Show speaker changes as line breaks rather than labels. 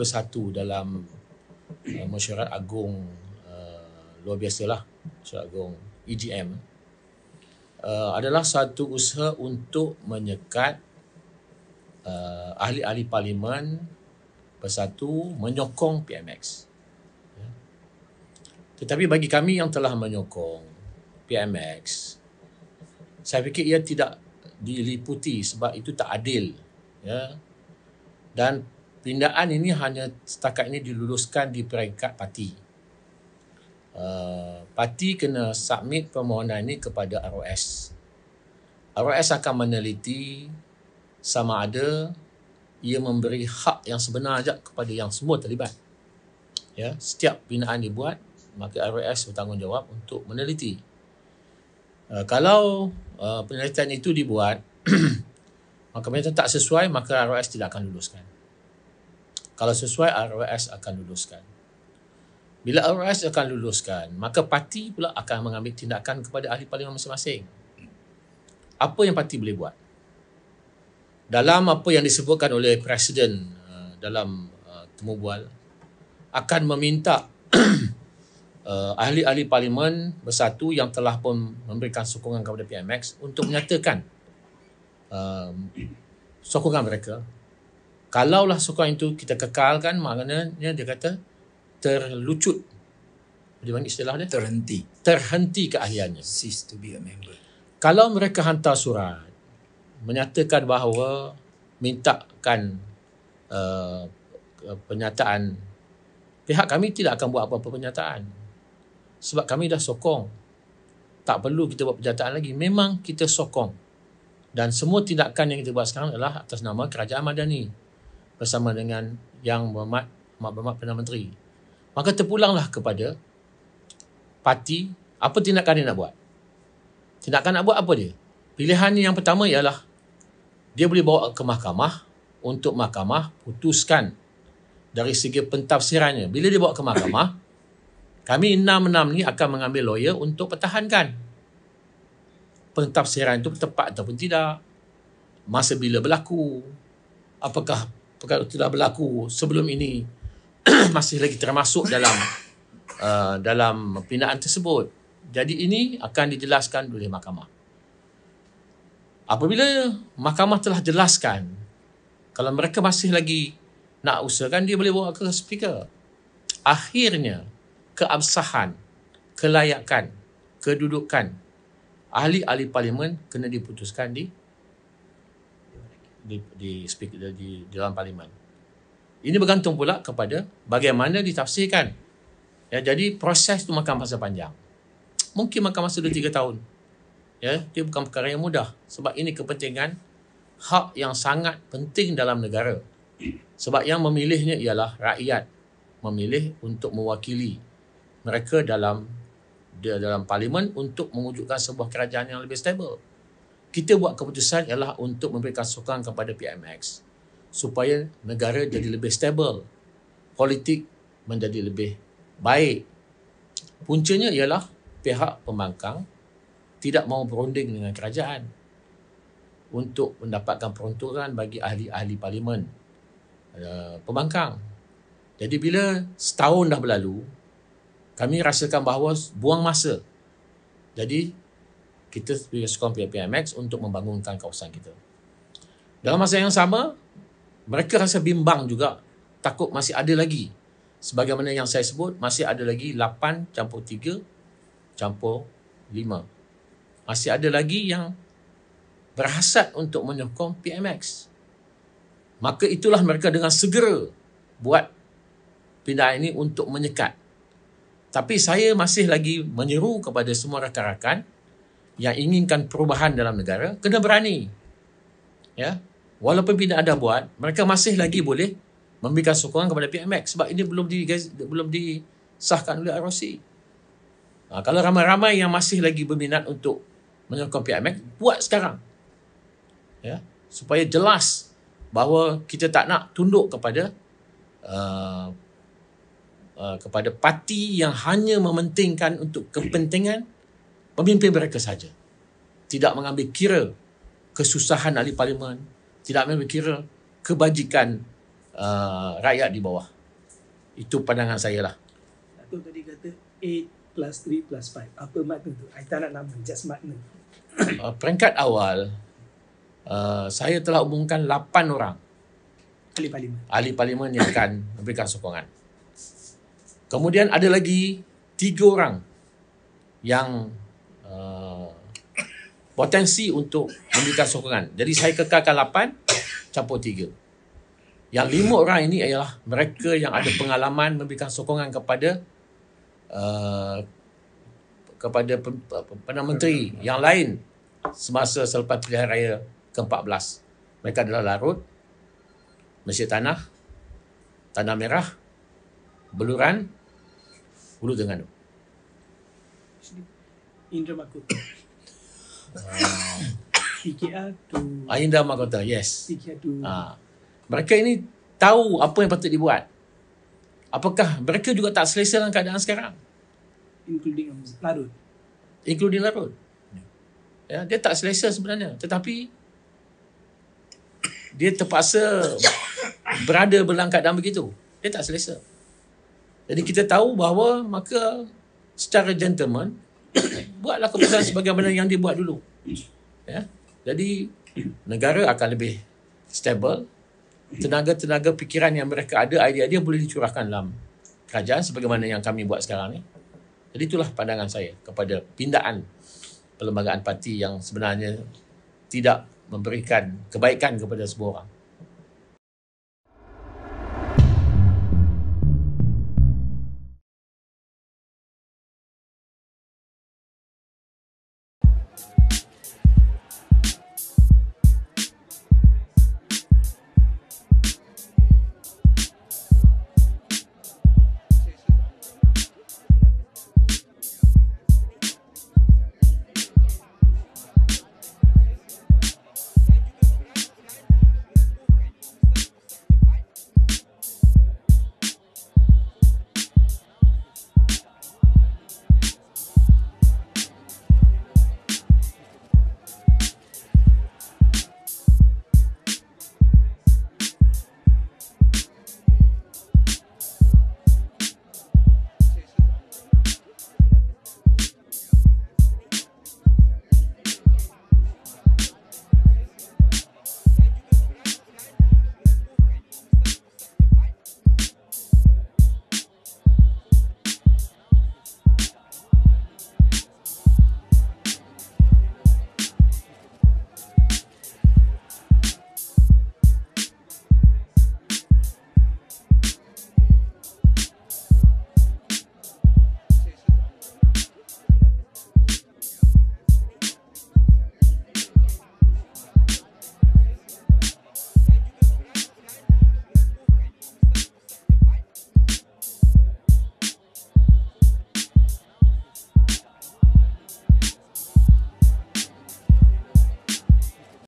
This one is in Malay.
bersatu dalam mesyuarat agung luar biasa lah, mesyuarat agung EGM, adalah satu usaha untuk menyekat ahli-ahli parlimen bersatu menyokong PMX. Tetapi bagi kami yang telah menyokong PMX, saya fikir ia tidak diliputi sebab itu tak adil. Ya. Dan pindaan ini hanya setakat ini diluluskan di peringkat parti. Parti kena submit permohonan ini kepada ROS. ROS akan meneliti sama ada ia memberi hak yang sebenar saja kepada yang semua terlibat. Ya, setiap pindaan dibuat, maka ROS bertanggungjawab untuk meneliti. Kalau penelitian itu dibuat, maka penelitian tak sesuai, maka ROS tidak akan luluskan. Kalau sesuai, ROS akan luluskan. Bila ROS akan luluskan, maka parti pula akan mengambil tindakan kepada ahli parlimen masing-masing. Apa yang parti boleh buat? Dalam apa yang disebutkan oleh Presiden dalam temu bual, akan meminta ahli-ahli parlimen bersatu yang telah pun memberikan sokongan kepada PMX untuk menyatakan sokongan mereka. Kalaulah sokongan itu kita kekalkan, maknanya dia kata terlucut. Dia panggil istilah dia? Terhenti keahliannya.
Cease to be a member.
Kalau mereka hantar surat menyatakan bahawa mintakan penyataan, pihak kami tidak akan buat apa-apa penyataan. Sebab kami dah sokong. Tak perlu kita buat penyataan lagi. Memang kita sokong. Dan semua tindakan yang kita buat sekarang adalah atas nama Kerajaan Madani bersama dengan Yang Berhormat Perdana Menteri. Maka terpulanglah kepada parti, apa tindakan dia nak buat. Tindakan nak buat apa dia? Pilihan yang pertama ialah dia boleh bawa ke mahkamah untuk mahkamah putuskan dari segi pentafsirannya. Bila dia bawa ke mahkamah, kami 6-6 ni akan mengambil lawyer untuk pertahankan pentafsiran itu tepat ataupun tidak. Masa bila berlaku. Apakah perkara itu tidak berlaku sebelum ini masih lagi termasuk dalam pindaan tersebut. Jadi ini akan dijelaskan oleh mahkamah. Apabila mahkamah telah jelaskan, kalau mereka masih lagi nak usahakan, dia boleh bawa ke speaker. Akhirnya, keabsahan, kelayakan, kedudukan ahli-ahli parlimen kena diputuskan di dalam parlimen. Ini bergantung pula kepada bagaimana ditafsirkan. Ya, jadi proses itu makan masa panjang. Mungkin makan masa 2-3 tahun. Ya, dia bukan perkara yang mudah sebab ini kepentingan hak yang sangat penting dalam negara. Sebab yang memilihnya ialah rakyat, memilih untuk mewakili mereka dalam parlimen untuk mewujudkan sebuah kerajaan yang lebih stabil. Kita buat keputusan ialah untuk memberikan sokongan kepada PMX supaya negara jadi lebih stabil, politik menjadi lebih baik. Puncanya ialah pihak pembangkang tidak mahu berunding dengan kerajaan untuk mendapatkan peruntukan bagi ahli-ahli parlimen pembangkang. Jadi bila setahun dah berlalu, kami rasakan bahawa buang masa. Jadi kita beri sokongan pihak PMX untuk membangunkan kawasan kita. Dalam masa yang sama, mereka rasa bimbang juga, takut masih ada lagi. Sebagaimana yang saya sebut, masih ada lagi 8+3+5. Masih ada lagi yang berhasrat untuk menyokong PMX. Maka itulah mereka dengan segera buat pindaan ini untuk menyekat. Tapi saya masih lagi menyeru kepada semua rakan-rakan yang inginkan perubahan dalam negara, kena berani. Ya, walaupun pindaan dah buat, mereka masih lagi boleh memberikan sokongan kepada PMX sebab ini belum disahkan oleh ROC. Kalau ramai-ramai yang masih lagi berminat untuk menyokong PMX, buat sekarang. Ya, supaya jelas bahawa kita tak nak tunduk kepada parti yang hanya mementingkan untuk kepentingan pemimpin mereka saja. Tidak mengambil kira kesusahan ahli parlimen, tidak mengambil kira kebajikan rakyat di bawah. Itu pandangan saya lah.
Datuk tadi kata 8 plus 3 plus 5. Apa makna tu? I tak nak nama, just makna.
Peringkat awal, saya telah umumkan 8 orang
Ahli Parlimen.
ahli parlimen yang akan memberikan sokongan. Kemudian ada lagi 3 orang yang potensi untuk memberikan sokongan. Jadi saya kekalkan 8 campur 3. Yang 5 orang ini ialah mereka yang ada pengalaman memberikan sokongan kepada Perdana Menteri yang lain semasa selepas pilihan raya ke-14. Mereka adalah Larut, Masjid Tanah, Tanah Merah, Beluran, Hulu Terengganu.
Indra Mahkota. PKR to
Indra Mahkota, yes.
PKR to
Mereka ini tahu apa yang patut dibuat. Apakah mereka juga tak selesa dengan keadaan sekarang?
including Larut.
Including Larut. Ya, dia tak selesa sebenarnya. Tetapi dia terpaksa berada dalam keadaan begitu. Dia tak selesa. Jadi kita tahu bahawa maka secara gentleman buatlah keputusan sebagaimana yang dia buat dulu. Ya. Jadi negara akan lebih stable. Tenaga-tenaga fikiran yang mereka ada, idea-idea boleh dicurahkan dalam kerajaan sebagaimana yang kami buat sekarang ni. Jadi itulah pandangan saya kepada pindaan perlembagaan parti yang sebenarnya tidak memberikan kebaikan kepada sebuah orang.